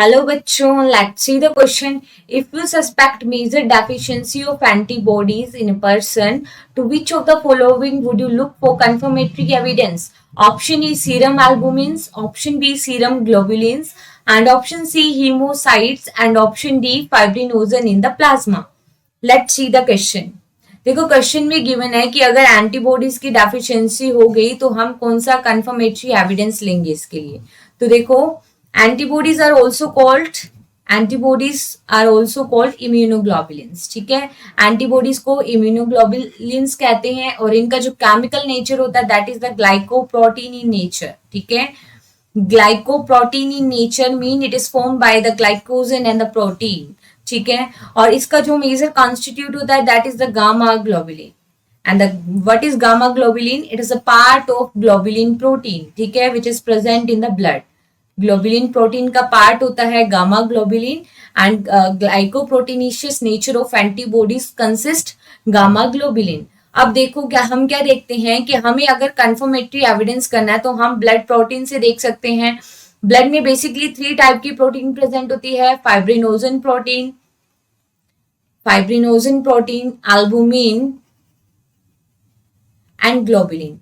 Hello bachon, let's see the question. If you suspect major deficiency of antibodies in a person, to which of the following would you look for confirmatory evidence? Option A serum albumins, option B serum globulins, and option C hemocytes, and option D fibrinogen in the plasma. Let's see the question. देखो question में given है कि अगर antibodies की deficiency हो गई तो हम कौन सा कंफर्मेटरी एविडेंस लेंगे इसके लिए। तो देखो antibodies are also called immunoglobulins. ठीक है, एंटीबॉडीज को इम्यूनोग्लोबुलिन्स कहते हैं और इनका जो केमिकल नेचर होता है that is the glycoprotein in nature. ठीक है, glycoprotein in nature mean it is form by the glycogen and the protein. ठीक है, और इसका जो मेजर कॉन्स्टिट्यूट होता है that is the gamma globulin. And what is gamma globulin? It is a part of globulin protein. ठीक है, which is present in the blood. Globulin protein का पार्ट होता है gamma globulin and ग्लाइकोप्रोटीनिशियस nature of antibodies consist gamma globulin. अब देखो हम क्या देखते हैं कि हमें अगर कंफर्मेटरी एविडेंस करना है तो हम ब्लड प्रोटीन से देख सकते हैं। ब्लड में बेसिकली 3 टाइप की प्रोटीन प्रेजेंट होती है, fibrinogen protein, albumin and globulin.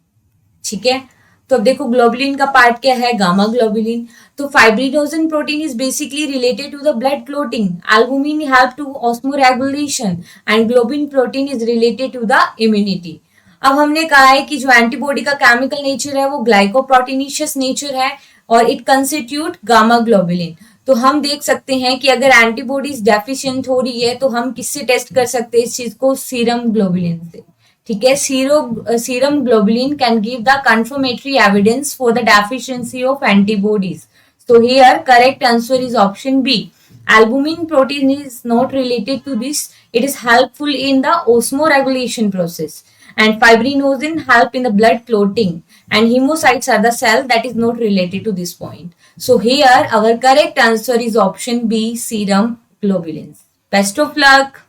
ठीक है, तो अब देखो ग्लोबुलिन का पार्ट क्या है? Gamma globulin. तो fibrinogen protein is basically related to the blood clotting, albumin help to osmoregulation and globulin protein is related to the immunity. अब हमने कहा है कि जो एंटीबॉडी का केमिकल नेचर है वो ग्लाइकोप्रोटीनिशियस नेचर है और इट कंस्टिट्यूट गामा ग्लोबुलिन। तो हम देख सकते हैं कि अगर एंटीबॉडीज डेफिशिएंट हो रही है तो हम किससे टेस्ट कर सकते हैं इस चीज को? सीरम ग्लोबुलिन से। ठीक है, serum globulin can give the confirmatory evidence for the deficiency of antibodies. So here correct answer is option B. Albumin protein is not related to this. It is helpful in the osmoregulation process. And fibrinogen help in the blood clotting. And hemocytes are the cell that is not related to this point. So here our correct answer is option B, serum globulins. Best of luck.